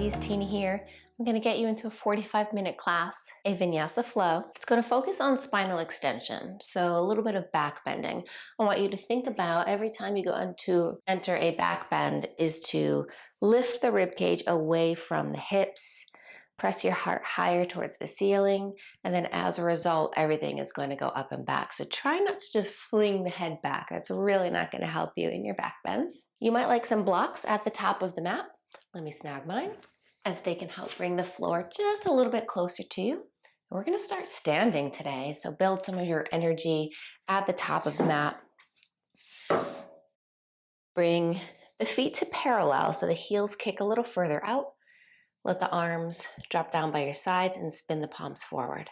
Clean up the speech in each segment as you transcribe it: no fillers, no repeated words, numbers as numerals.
ladies, Tina here. I'm going to get you into a 45-minute class, a Vinyasa flow. It's going to focus on spinal extension, so a little bit of back bending. I want you to think about every time you go into enter a back bend is to lift the rib cage away from the hips, press your heart higher towards the ceiling, and then as a result, everything is going to go up and back. So try not to just fling the head back. That's really not going to help you in your back bends. You might like some blocks at the top of the mat. Let me snag mine, as they can help bring the floor just a little bit closer to you. We're going to start standing today, so build some of your energy at the top of the mat. Bring the feet to parallel so the heels kick a little further out. Let the arms drop down by your sides and spin the palms forward.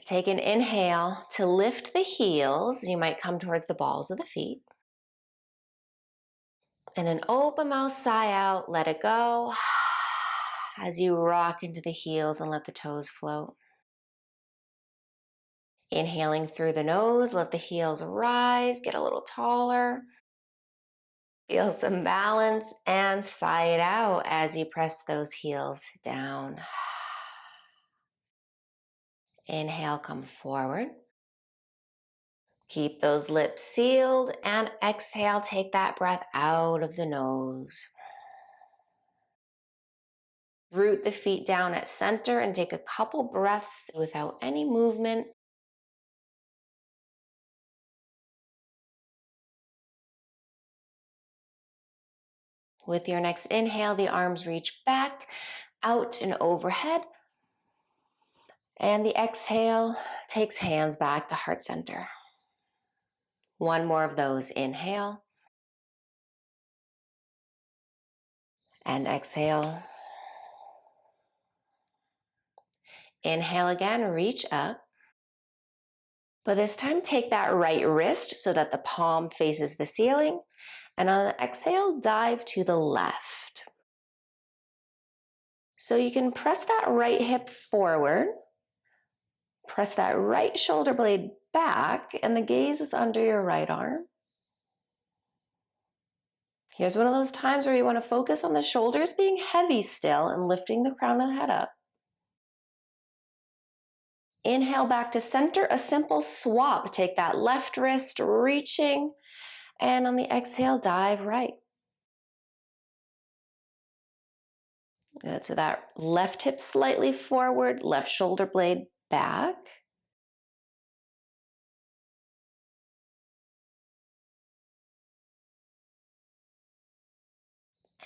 Take an inhale to lift the heels. You might come towards the balls of the feet. And an open mouth sigh out, let it go as you rock into the heels and let the toes float. Inhaling through the nose, let the heels rise, get a little taller. Feel some balance and sigh it out as you press those heels down. Inhale, come forward. Keep those lips sealed and exhale, take that breath out of the nose. Root the feet down at center and take a couple breaths without any movement. With your next inhale, the arms reach back, out and overhead. And the exhale takes hands back to heart center. One more of those. Inhale. And exhale. Inhale again, reach up. But this time, take that right wrist so that the palm faces the ceiling. And on the exhale, dive to the left. So you can press that right hip forward. Press that right shoulder blade back, and the gaze is under your right arm. Here's one of those times where you want to focus on the shoulders being heavy still and lifting the crown of the head up. Inhale back to center, a simple swap. Take that left wrist reaching, and on the exhale, dive right. Good, so that left hip slightly forward, left shoulder blade back.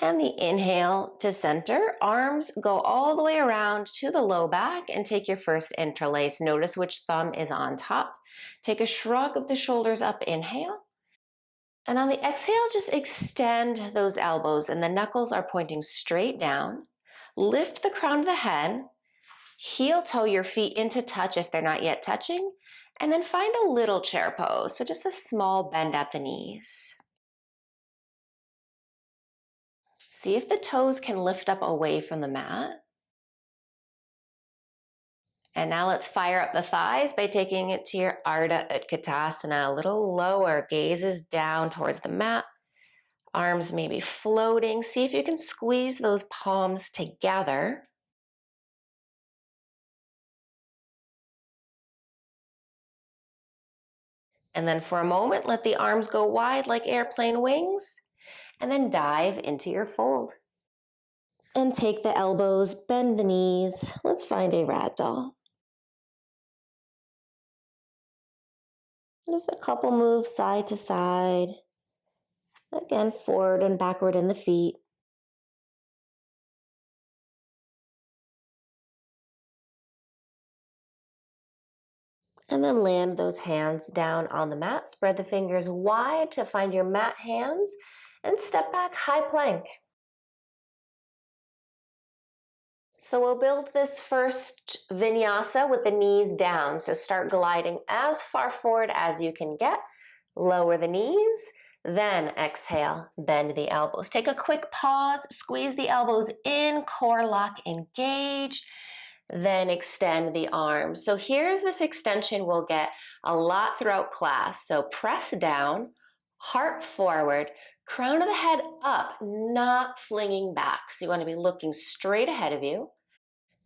And the inhale to center, arms go all the way around to the low back and take your first interlace. Notice which thumb is on top. Take a shrug of the shoulders up, inhale. And on the exhale, just extend those elbows and the knuckles are pointing straight down. Lift the crown of the head, heel toe your feet into touch if they're not yet touching, and then find a little chair pose. So just a small bend at the knees. See if the toes can lift up away from the mat. And now let's fire up the thighs by taking it to your Ardha Utkatasana, a little lower. Gaze is down towards the mat. Arms maybe floating. See if you can squeeze those palms together. And then for a moment, let the arms go wide like airplane wings. And then dive into your fold. And take the elbows, bend the knees. Let's find a ragdoll. Just a couple moves side to side. Again, forward and backward in the feet. And then land those hands down on the mat. Spread the fingers wide to find your mat hands. And step back, high plank. So we'll build this first vinyasa with the knees down. So start gliding as far forward as you can get. Lower the knees, then exhale, bend the elbows. Take a quick pause, squeeze the elbows in, core lock, engage, then extend the arms. So here's this extension we'll get a lot throughout class. So press down, Heart forward, crown of the head up, not flinging back. So you want to be looking straight ahead of you.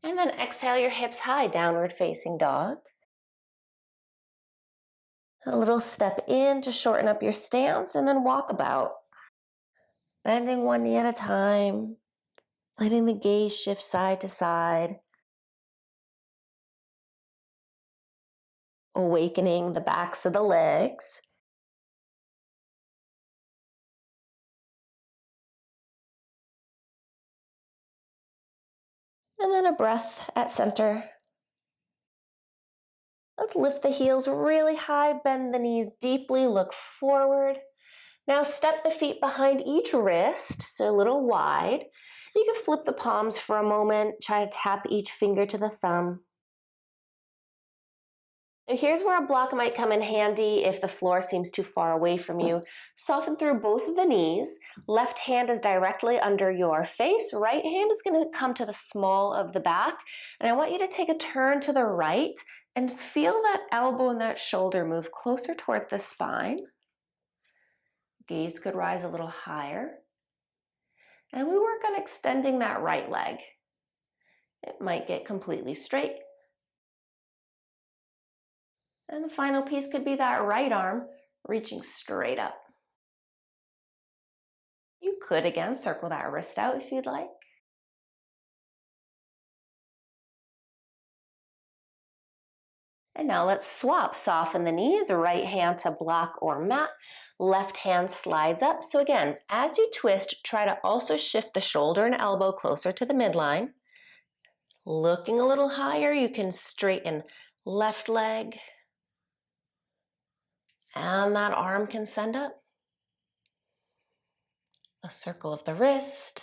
And then exhale your hips high, downward facing dog. A little step in to shorten up your stance and then walk about. Bending one knee at a time, letting the gaze shift side to side. Awakening the backs of the legs. And then a breath at center. Let's lift the heels really high, bend the knees deeply, look forward. Now step the feet behind each wrist, so a little wide. You can flip the palms for a moment, try to tap each finger to the thumb. Now here's where a block might come in handy if the floor seems too far away from you. Soften through both of the knees. Left hand is directly under your face. Right hand is going to come to the small of the back. And I want you to take a turn to the right and feel that elbow and that shoulder move closer towards the spine. Gaze could rise a little higher. And we work on extending that right leg. It might get completely straight. And the final piece could be that right arm reaching straight up. You could again circle that wrist out if you'd like. And now let's swap. Soften the knees, right hand to block or mat, left hand slides up. So again, as you twist, try to also shift the shoulder and elbow closer to the midline. Looking a little higher, you can straighten left leg. And that arm can send up. A circle of the wrist.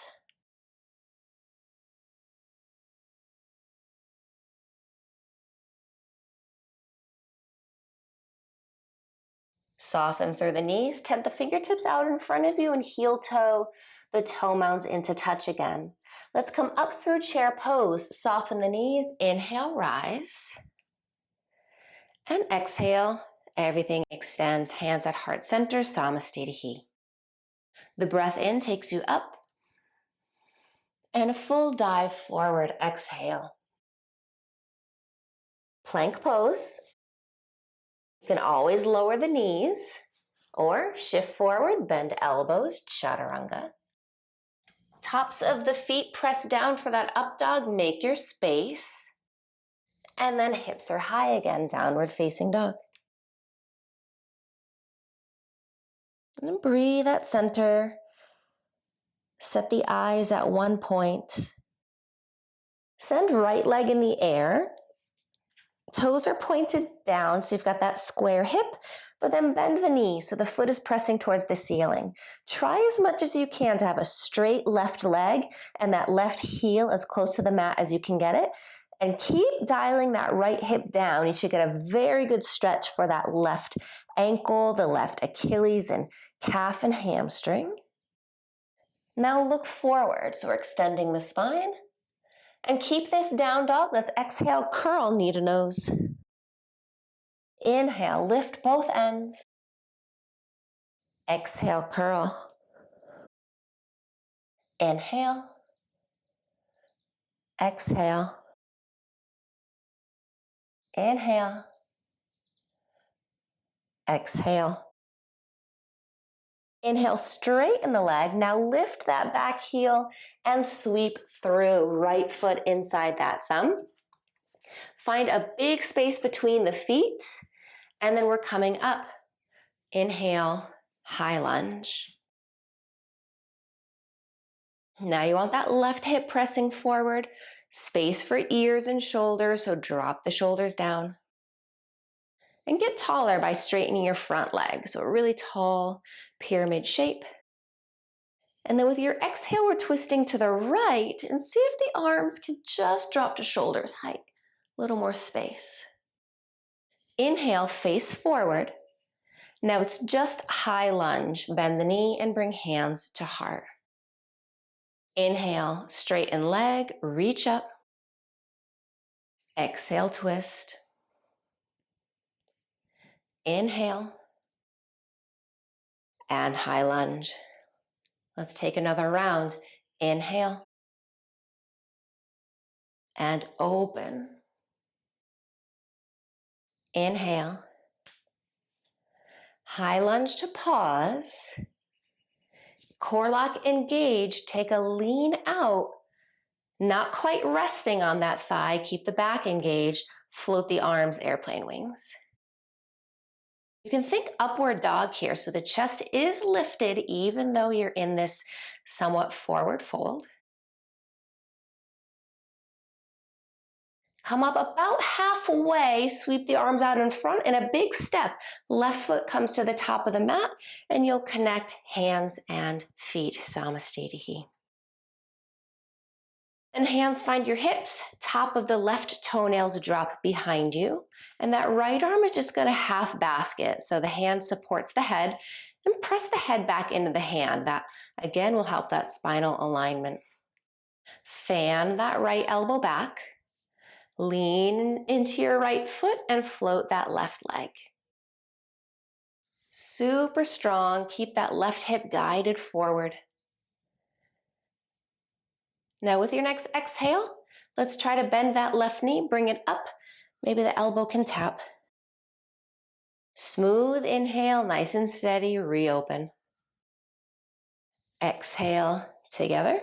Soften through the knees, tent the fingertips out in front of you and heel toe the toe mounds into touch again. Let's come up through chair pose. Soften the knees, inhale, rise. And exhale, everything extends, hands at heart center, Namaste. The breath in takes you up. And a full dive forward, exhale. Plank pose. You can always lower the knees or shift forward, bend elbows, chaturanga. Tops of the feet press down for that up dog, make your space. And then hips are high again, downward facing dog. And then breathe at center. Set the eyes at one point. Send right leg in the air. Toes are pointed down, so you've got that square hip, but then bend the knee so the foot is pressing towards the ceiling. Try as much as you can to have a straight left leg and that left heel as close to the mat as you can get it. And keep dialing that right hip down. You should get a very good stretch for that left ankle, the left Achilles and calf and hamstring. Now look forward, so we're extending the spine. And keep this down dog. Let's exhale, curl knee to nose. Inhale, lift both ends. Exhale, curl. Inhale. Exhale. Inhale. Exhale. Inhale, straighten the leg. Now lift that back heel and sweep through. Right foot inside that thumb. Find a big space between the feet. And then we're coming up. Inhale, high lunge. Now you want that left hip pressing forward. Space for ears and shoulders, so drop the shoulders down. And get taller by straightening your front leg. So a really tall pyramid shape. And then with your exhale, we're twisting to the right and see if the arms can just drop to shoulders height. A little more space. Inhale, face forward. Now it's just high lunge. Bend the knee and bring hands to heart. Inhale, straighten leg, reach up. Exhale, twist. Inhale. and high lunge. Let's take another round. Inhale and open. Inhale. High lunge to pause. Core lock engaged. Take a lean out. Not quite resting on that thigh. Keep the back engaged. Float the arms, airplane wings. You can think upward dog here. So the chest is lifted even though you're in this somewhat forward fold. Come up about halfway, sweep the arms out in front and a big step. Left foot comes to the top of the mat and you'll connect hands and feet. Namaste. And hands find your hips, top of the left toenails drop behind you. And that right arm is just going to half basket. So the hand supports the head and press the head back into the hand. That again will help that spinal alignment. Fan that right elbow back. Lean into your right foot and float that left leg. Super strong. Keep that left hip guided forward. Now with your next exhale, let's try to bend that left knee, bring it up. Maybe the elbow can tap. Smooth inhale, nice and steady, reopen. Exhale together.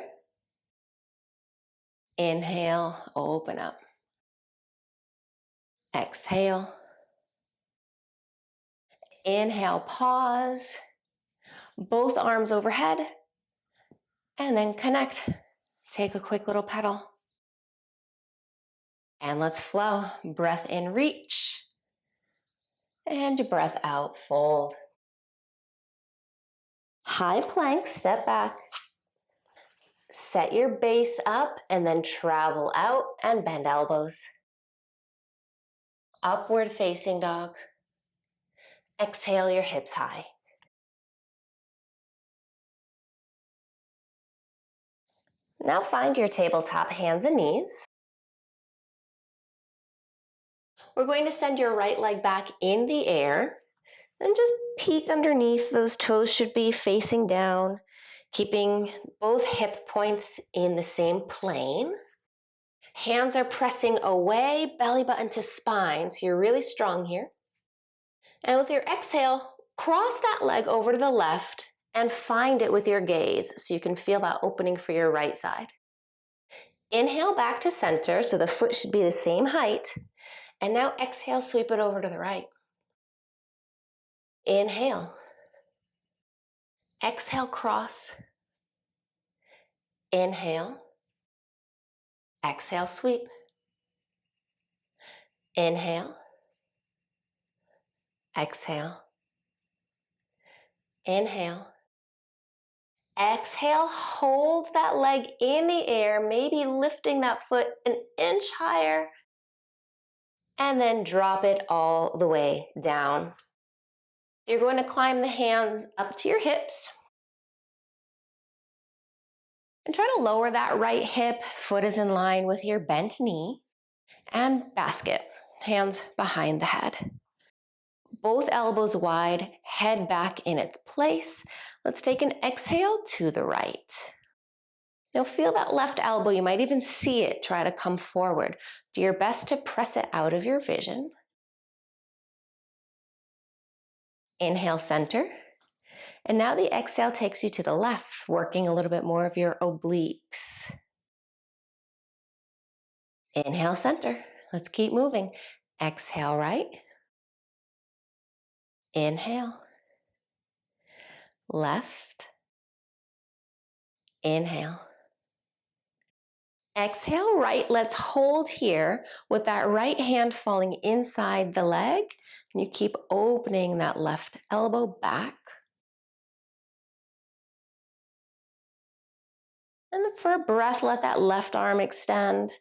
Inhale, open up. Exhale. Inhale, pause. Both arms overhead. And then connect. Take a quick little pedal. And let's flow. Breath in, reach. And your breath out, fold. High plank, step back. Set your base up and then travel out and bend elbows. Upward facing dog. Exhale your hips high. Now find your tabletop hands and knees. We're going to send your right leg back in the air and just peek underneath. Those toes should be facing down, keeping both hip points in the same plane. Hands are pressing away, belly button to spine, so you're really strong here. And with your exhale, cross that leg over to the left and find it with your gaze so you can feel that opening for your right side. Inhale back to center, so the foot should be the same height. And now exhale, sweep it over to the right. Inhale. Exhale, cross. Inhale. Exhale, sweep. Inhale. Exhale. Inhale. Exhale, hold that leg in the air, maybe lifting that foot an inch higher, and then drop it all the way down. You're going to climb the hands up to your hips. And try to lower that right hip, foot is in line with your bent knee, and basket, hands behind the head. Both elbows wide, head back in its place. Let's take an exhale to the right. Now feel that left elbow, you might even see it try to come forward. Do your best to press it out of your vision. Inhale, center. And now the exhale takes you to the left, working a little bit more of your obliques. Inhale, center. Let's keep moving. Exhale, right. Inhale. Left. Inhale. Exhale, right. Let's hold here with that right hand falling inside the leg. And you keep opening that left elbow back. And then for a breath, let that left arm extend.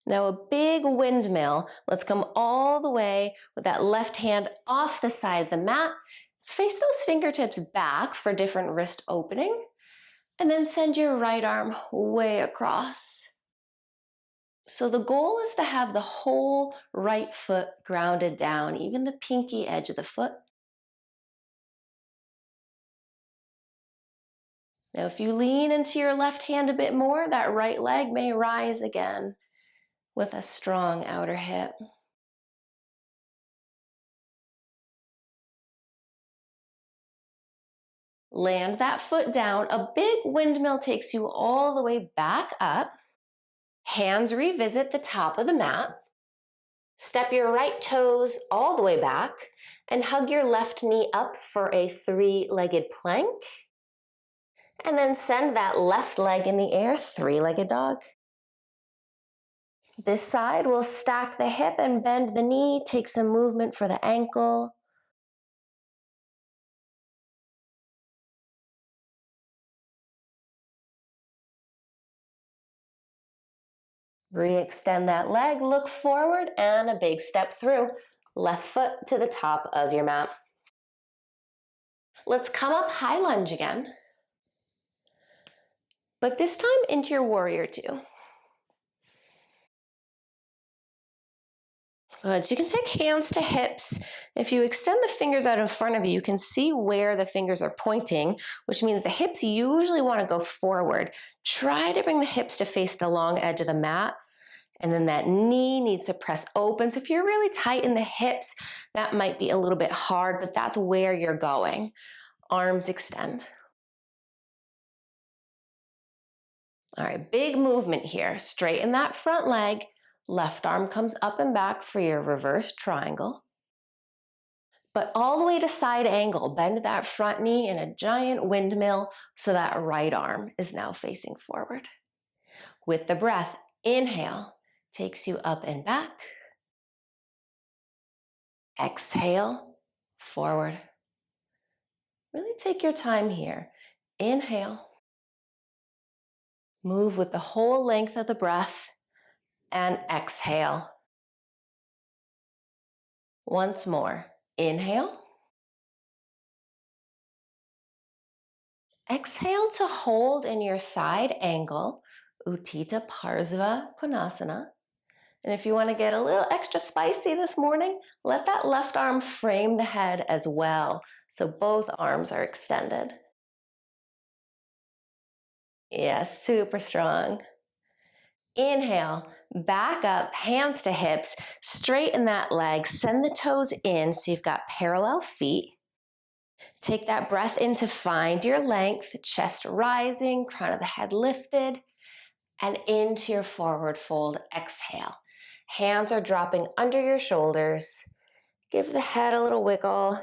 Now a big windmill. Let's come all the way with that left hand off the side of the mat. Face those fingertips back for different wrist opening. And then send your right arm way across. So the goal is to have the whole right foot grounded down, even the pinky edge of the foot. Now, if you lean into your left hand a bit more, that right leg may rise again with a strong outer hip. Land that foot down. A big windmill takes you all the way back up. Hands revisit the top of the mat. Step your right toes all the way back and hug your left knee up for a three-legged plank. And then send that left leg in the air, three-legged dog. This side, we'll stack the hip and bend the knee, take some movement for the ankle. Re-extend that leg, look forward, and a big step through. Left foot to the top of your mat. Let's come up high lunge again, but this time into your warrior two. Good, so you can take hands to hips. If you extend the fingers out in front of you, you can see where the fingers are pointing, which means the hips usually want to go forward. Try to bring the hips to face the long edge of the mat, and then that knee needs to press open. So if you're really tight in the hips, that might be a little bit hard, but that's where you're going. Arms extend. All right, big movement here. Straighten that front leg. Left arm comes up and back for your reverse triangle. But all the way to side angle. Bend that front knee in a giant windmill so that right arm is now facing forward. With the breath, inhale takes you up and back. Exhale, forward. Really take your time here. Inhale. Move with the whole length of the breath. And exhale. Once more. Inhale. Exhale to hold in your side angle, Utthita Parsva Konasana. And if you want to get a little extra spicy this morning, let that left arm frame the head as well, so both arms are extended. Yes, super strong. Inhale, back up, hands to hips, straighten that leg, send the toes in so you've got parallel feet. Take that breath in to find your length, chest rising, crown of the head lifted, and into your forward fold. Exhale. Hands are dropping under your shoulders. Give the head a little wiggle.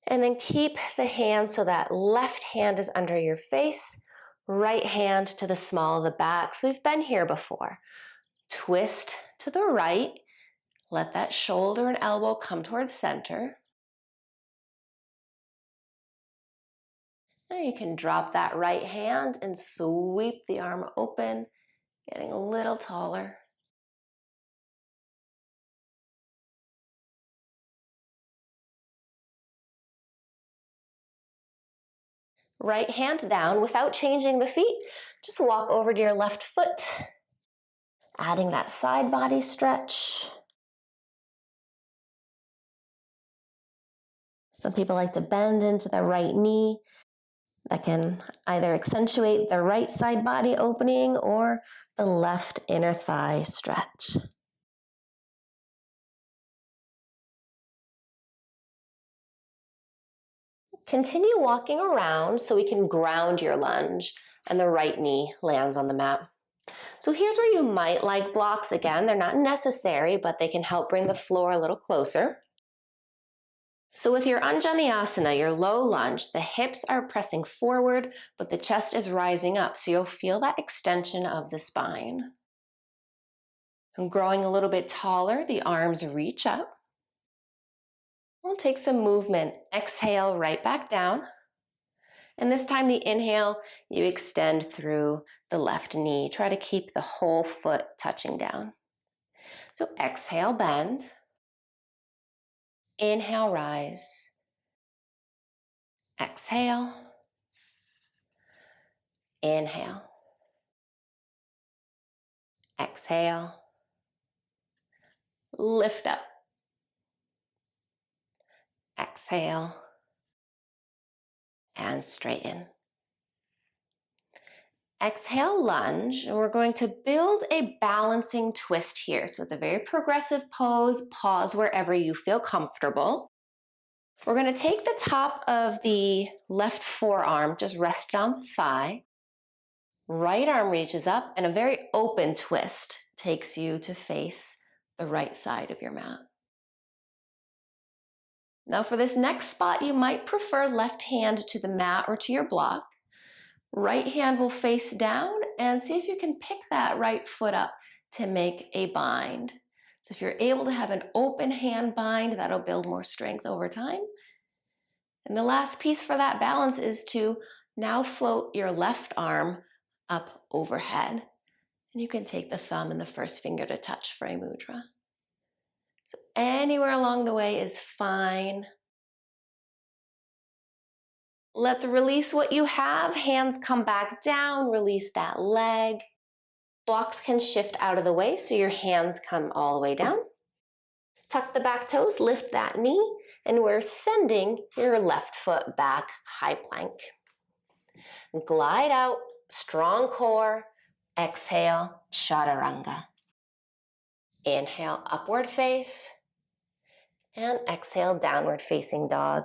And then keep the hands so that left hand is under your face, right hand to the small of the back. So we've been here before. Twist to the right. Let that shoulder and elbow come towards center. Now you can drop that right hand and sweep the arm open, getting a little taller. Right hand down without changing the feet. Just walk over to your left foot, adding that side body stretch. Some people like to bend into the right knee. That can either accentuate the right side body opening or the left inner thigh stretch. Continue walking around so we can ground your lunge and the right knee lands on the mat. So here's where you might like blocks. Again, they're not necessary, but they can help bring the floor a little closer. So with your Anjaneyasana, your low lunge, the hips are pressing forward, but the chest is rising up. So you'll feel that extension of the spine. And growing a little bit taller, the arms reach up. We'll take some movement. Exhale, right back down. And this time the inhale, you extend through the left knee. Try to keep the whole foot touching down. So exhale, bend. Inhale, rise. Exhale. Inhale. Exhale. Lift up. Exhale. And straighten. Exhale, lunge, and we're going to build a balancing twist here. So it's a very progressive pose. Pause wherever you feel comfortable. We're going to take the top of the left forearm, just rest it on the thigh. Right arm reaches up, and a very open twist takes you to face the right side of your mat. Now for this next spot, you might prefer left hand to the mat or to your block. Right hand will face down, and see if you can pick that right foot up to make a bind. So if you're able to have an open hand bind, that'll build more strength over time. And the last piece for that balance is to now float your left arm up overhead. And you can take the thumb and the first finger to touch for a mudra. So anywhere along the way is fine. Let's release what you have. Hands come back down, release that leg. Blocks can shift out of the way so your hands come all the way down. Tuck the back toes, lift that knee, and we're sending your left foot back, high plank. Glide out, strong core. Exhale, chaturanga. Inhale, upward face. And exhale, downward facing dog.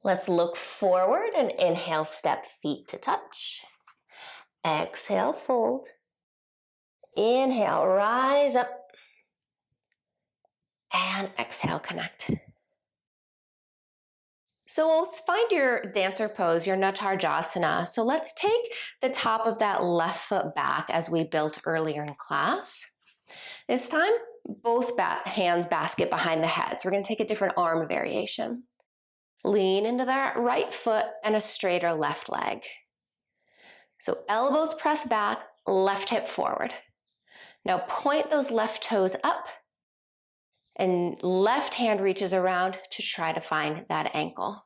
Let's look forward and inhale, step feet to touch. Exhale, fold. Inhale, rise up. And exhale, connect. So let's find your dancer pose, your Natarjasana. So let's take the top of that left foot back as we built earlier in class. This time, both hands basket behind the head. So we're going to take a different arm variation. Lean into that right foot and a straighter left leg. So elbows press back, left hip forward. Now point those left toes up and left hand reaches around to try to find that ankle.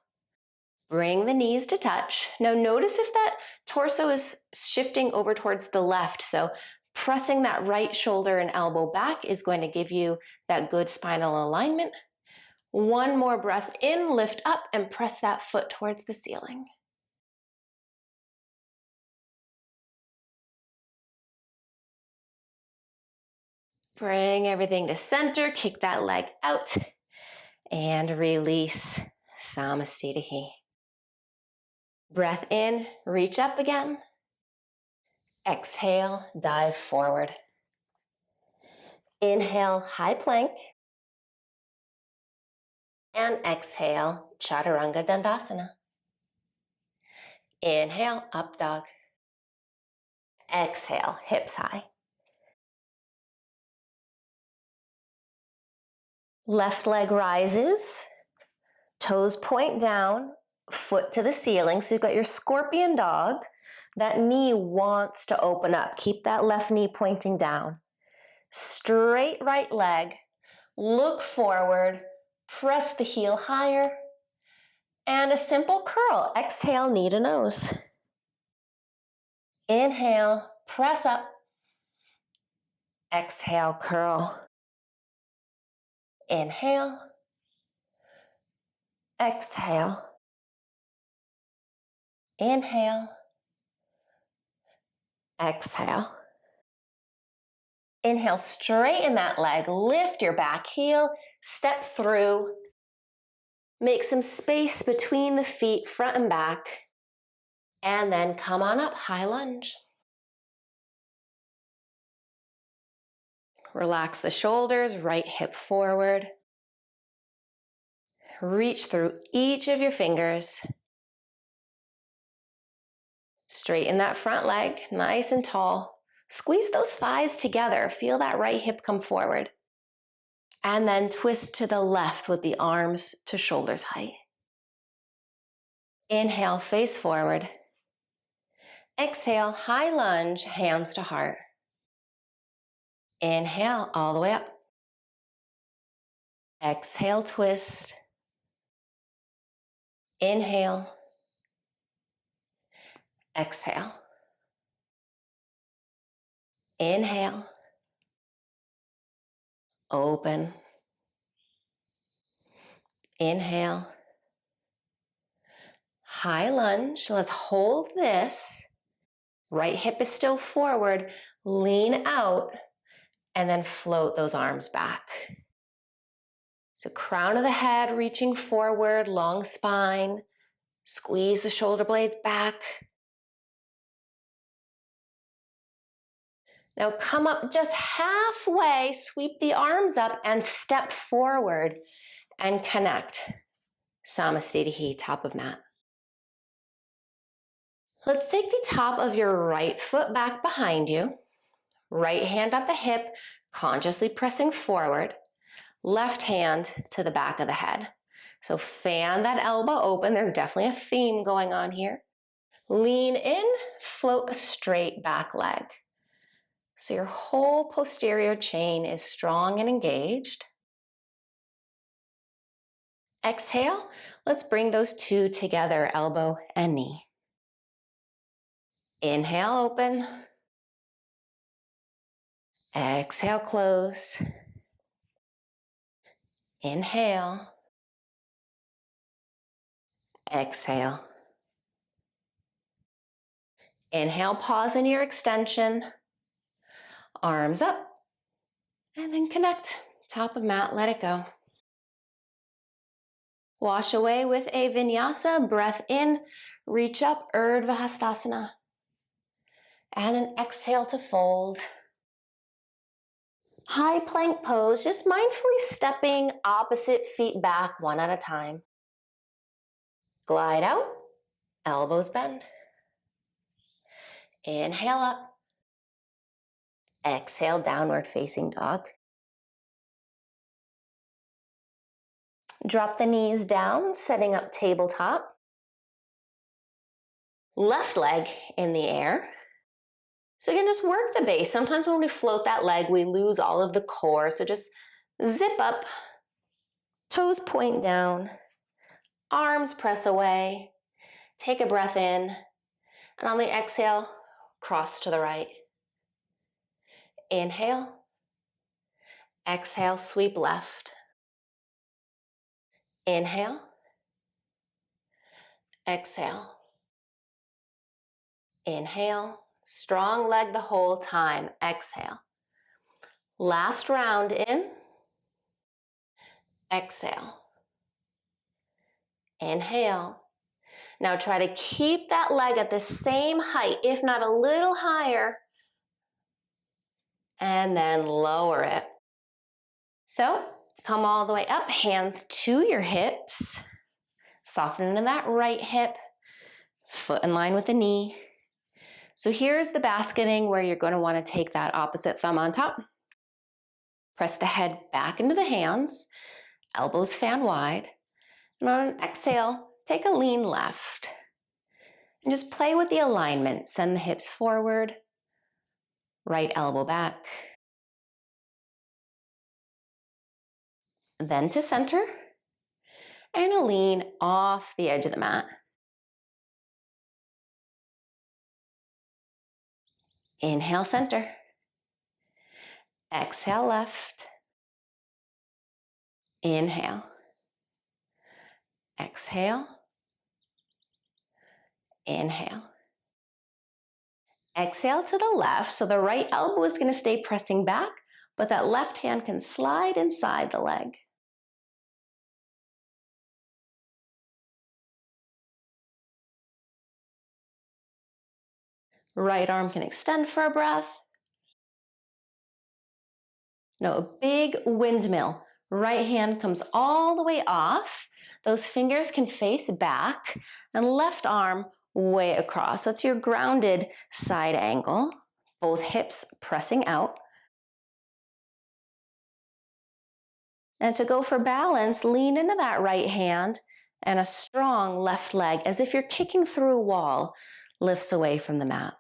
Bring the knees to touch. Now notice if that torso is shifting over towards the left. So pressing that right shoulder and elbow back is going to give you that good spinal alignment. One more breath in, lift up and press that foot towards the ceiling. Bring everything to center, kick that leg out, and release. Namaste. Breath in, reach up again. Exhale, dive forward. Inhale, high plank. And exhale, Chaturanga Dandasana. Inhale, up dog. Exhale, hips high. Left leg rises, toes point down, foot to the ceiling. So you've got your scorpion dog. That knee wants to open up. Keep that left knee pointing down. Straight right leg, look forward, press the heel higher, and a simple curl. Exhale, knee to nose. Inhale, press up. Exhale, curl. Inhale. Exhale. Inhale. Exhale. Inhale, straighten that leg, lift your back heel, step through. Make some space between the feet, front and back. And then come on up, high lunge. Relax the shoulders, right hip forward. Reach through each of your fingers. Straighten that front leg, nice and tall. Squeeze those thighs together. Feel that right hip come forward. And then twist to the left with the arms to shoulders height. Inhale, face forward. Exhale, high lunge, hands to heart. Inhale, all the way up. Exhale, twist. Inhale. Exhale. Inhale. Open. Inhale. High lunge. Let's hold this. Right hip is still forward. Lean out and then float those arms back. So crown of the head reaching forward, long spine. Squeeze the shoulder blades back. Now come up just halfway, sweep the arms up and step forward and connect. Namaste, top of mat. Let's take the top of your right foot back behind you. Right hand at the hip, consciously pressing forward. Left hand to the back of the head. So fan that elbow open. There's definitely a theme going on here. Lean in, float a straight back leg. So your whole posterior chain is strong and engaged. Exhale, let's bring those two together, elbow and knee. Inhale, open. Exhale, close. Inhale. Exhale. Inhale, pause in your extension. Arms up. And then connect. Top of mat, let it go. Wash away with a Vinyasa. Breath in, reach up, Urdhva Hastasana. And an exhale to fold. High plank pose, just mindfully stepping opposite feet back one at a time. Glide out, elbows bend. Inhale up. Exhale, downward facing dog. Drop the knees down, setting up tabletop. Left leg in the air. So again, just work the base. Sometimes when we float that leg, we lose all of the core. So just zip up, toes point down, arms press away. Take a breath in, and on the exhale, cross to the right. Inhale. Exhale, sweep left. Inhale. Exhale. Inhale. Strong leg the whole time. Exhale. Last round in. Exhale. Inhale. Now try to keep that leg at the same height, if not a little higher. And then lower it. So come all the way up, hands to your hips. Soften into that right hip. Foot in line with the knee. So here's the basketing where you're going to want to take that opposite thumb on top. Press the head back into the hands. Elbows fan wide. And on an exhale, take a lean left. And just play with the alignment. Send the hips forward. Right elbow back. Then to center. And a lean off the edge of the mat. Inhale, center. Exhale, left. Inhale. Exhale. Inhale. Exhale to the left, so the right elbow is going to stay pressing back, but that left hand can slide inside the leg. Right arm can extend for a breath. Now a big windmill. Right hand comes all the way off. Those fingers can face back and left arm way across. So it's your grounded side angle. Both hips pressing out. And to go for balance, lean into that right hand and a strong left leg as if you're kicking through a wall lifts away from the mat.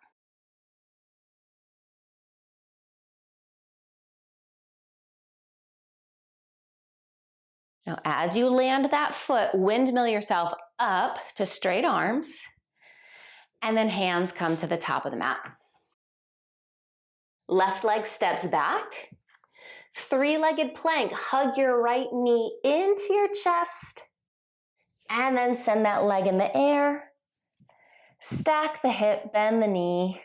Now, as you land that foot, windmill yourself up to straight arms, and then hands come to the top of the mat. Left leg steps back. Three-legged plank, hug your right knee into your chest, and then send that leg in the air, Stack the hip, bend the knee,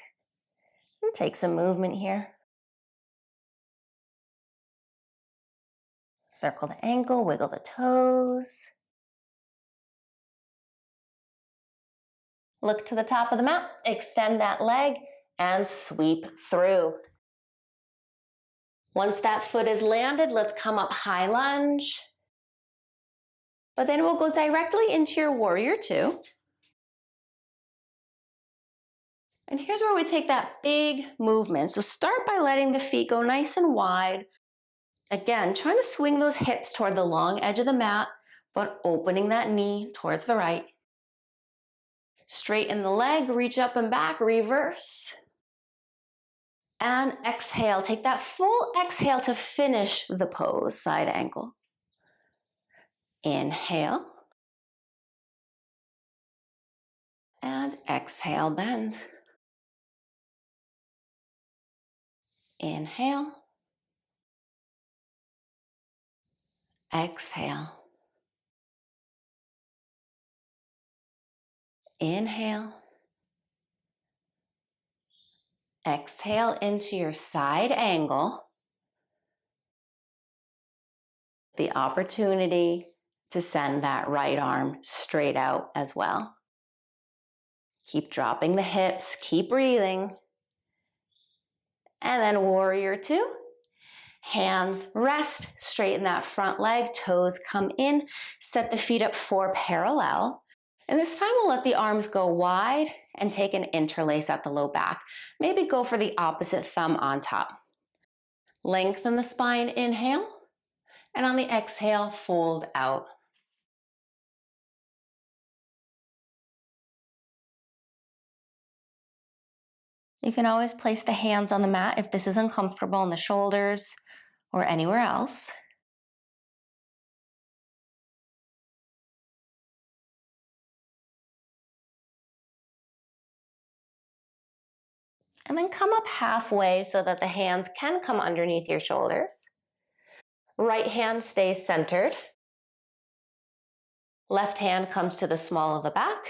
and take some movement here. Circle the ankle, wiggle the toes. Look to the top of the mat, extend that leg, and sweep through. Once that foot is landed, let's come up high lunge. But then we'll go directly into your warrior two. And here's where we take that big movement. So start by letting the feet go nice and wide. Again, trying to swing those hips toward the long edge of the mat, but opening that knee towards the right. Straighten the leg, reach up and back, reverse. And exhale. Take that full exhale to finish the pose, side angle. Inhale. And exhale, bend. Inhale. Exhale. Inhale. Exhale into your side angle. The opportunity to send that right arm straight out as well. Keep dropping the hips, keep breathing. And then warrior two. Hands rest, straighten that front leg, toes come in, set the feet up for parallel. And this time we'll let the arms go wide and take an interlace at the low back. Maybe go for the opposite thumb on top. Lengthen the spine, inhale. And on the exhale, fold out. You can always place the hands on the mat if this is uncomfortable on the shoulders or anywhere else. And then come up halfway so that the hands can come underneath your shoulders. Right hand stays centered. Left hand comes to the small of the back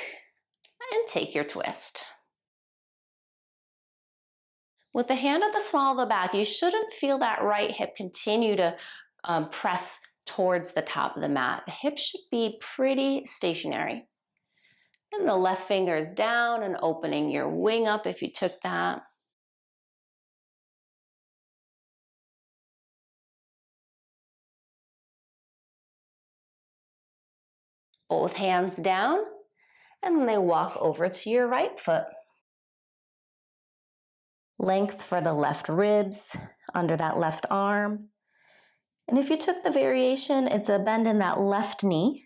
and take your twist. With the hand at the small of the back, you shouldn't feel that right hip continue to press towards the top of the mat. The hip should be pretty stationary. And the left finger is down and opening your wing up if you took that. Both hands down, and then they walk over to your right foot. Length for the left ribs, under that left arm. And if you took the variation, it's a bend in that left knee.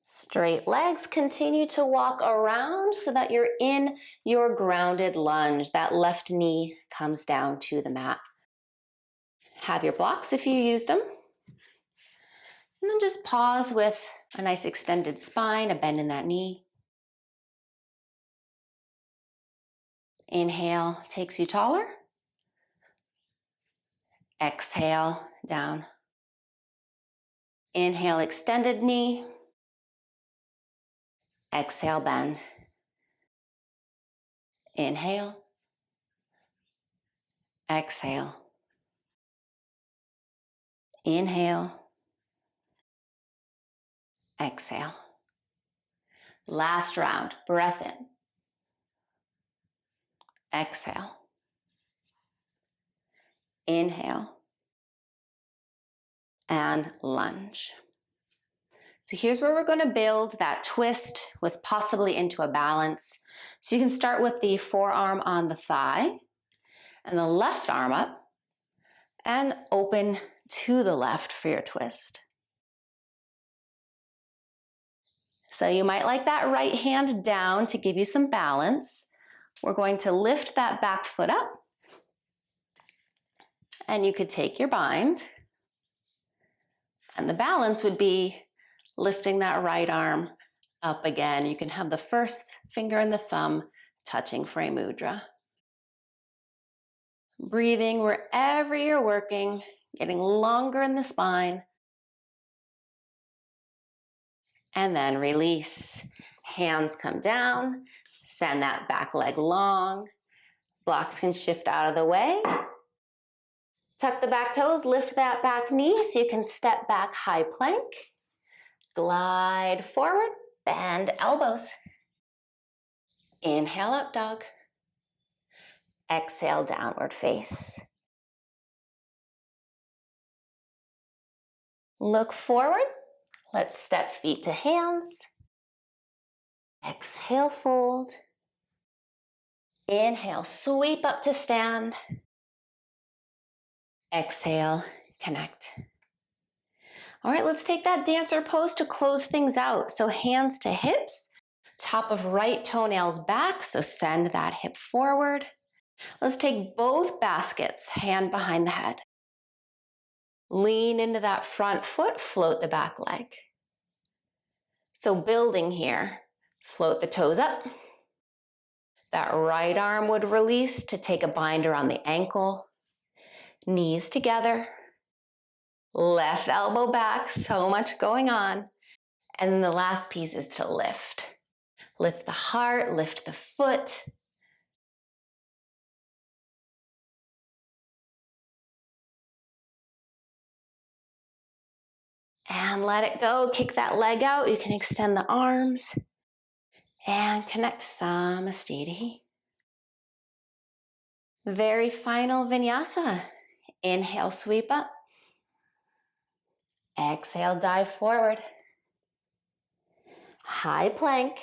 Straight legs, continue to walk around so that you're in your grounded lunge. That left knee comes down to the mat. Have your blocks if you used them. And then just pause with a nice extended spine, a bend in that knee. Inhale takes you taller. Exhale, down. Inhale, extended knee. Exhale, bend. Inhale. Exhale. Inhale. Exhale. Last round, breath in. Exhale. Inhale. And lunge. So here's where we're going to build that twist with possibly into a balance. So you can start with the forearm on the thigh and the left arm up and open to the left for your twist. So you might like that right hand down to give you some balance. We're going to lift that back foot up, and you could take your bind, and the balance would be lifting that right arm up again. You can have the first finger and the thumb touching for a mudra. Breathing wherever you're working, getting longer in the spine. And then release. Hands come down, send that back leg long. Blocks can shift out of the way. Tuck the back toes, lift that back knee so you can step back high plank. Glide forward, bend elbows. Inhale, up dog. Exhale, downward face. Look forward. Let's step feet to hands. Exhale, fold. Inhale, sweep up to stand. Exhale, connect. All right, let's take that dancer pose to close things out. So hands to hips, top of right toenails back, so send that hip forward. Let's take both baskets, hand behind the head. Lean into that front foot, float the back leg. So building here, float the toes up. That right arm would release to take a binder on the ankle. Knees together. Left elbow back, so much going on. And then the last piece is to lift. Lift the heart, lift the foot. And let it go. Kick that leg out. You can extend the arms. And connect Namaste. Very final vinyasa. Inhale, sweep up. Exhale, dive forward. High plank.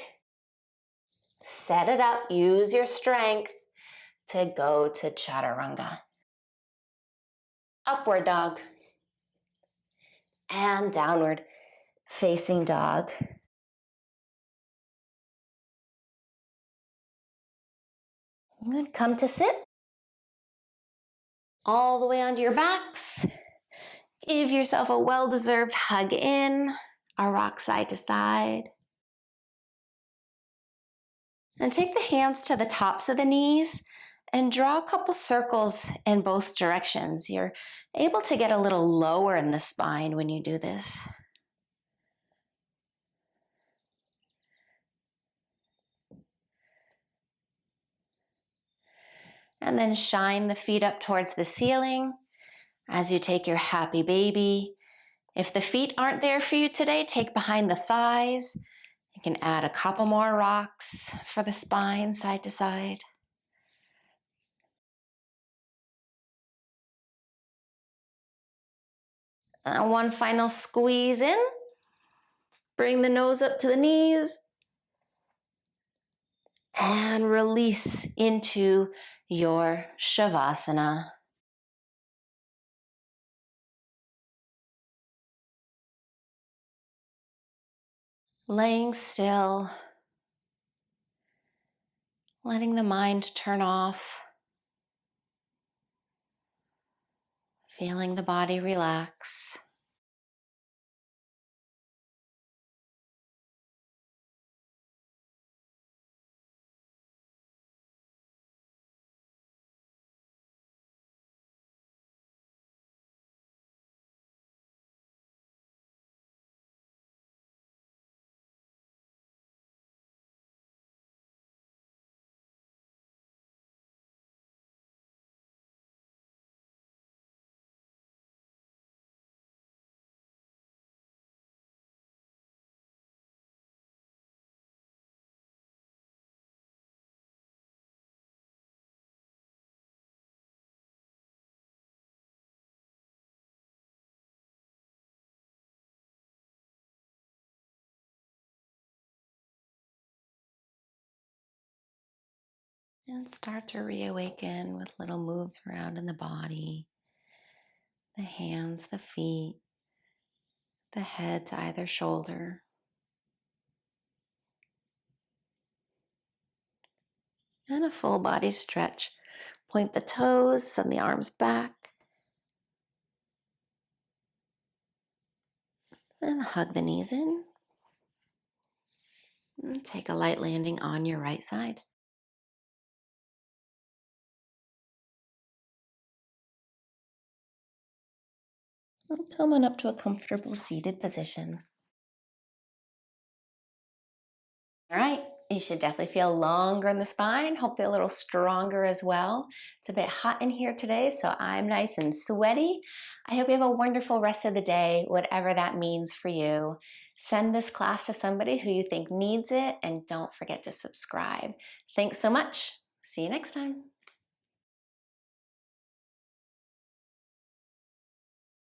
Set it up. Use your strength to go to chaturanga. Upward dog. And downward facing dog. Good. Come to sit. All the way onto your backs. Give yourself a well-deserved hug in. A rock side to side. And take the hands to the tops of the knees and draw a couple circles in both directions. You're able to get a little lower in the spine when you do this. And then shine the feet up towards the ceiling as you take your happy baby. If the feet aren't there for you today, take behind the thighs. You can add a couple more rocks for the spine, side to side. One final squeeze in. Bring the nose up to the knees. And release into your Shavasana. Laying still, letting the mind turn off, feeling the body relax. And start to reawaken with little moves around in the body, the hands, the feet, the head to either shoulder. And a full body stretch. Point the toes, send the arms back. And hug the knees in. And take a light landing on your right side. And come on up to a comfortable seated position. All right, you should definitely feel longer in the spine, hopefully a little stronger as well. It's a bit hot in here today, so I'm nice and sweaty. I hope you have a wonderful rest of the day, whatever that means for you. Send this class to somebody who you think needs it, and don't forget to subscribe. Thanks so much. See you next time.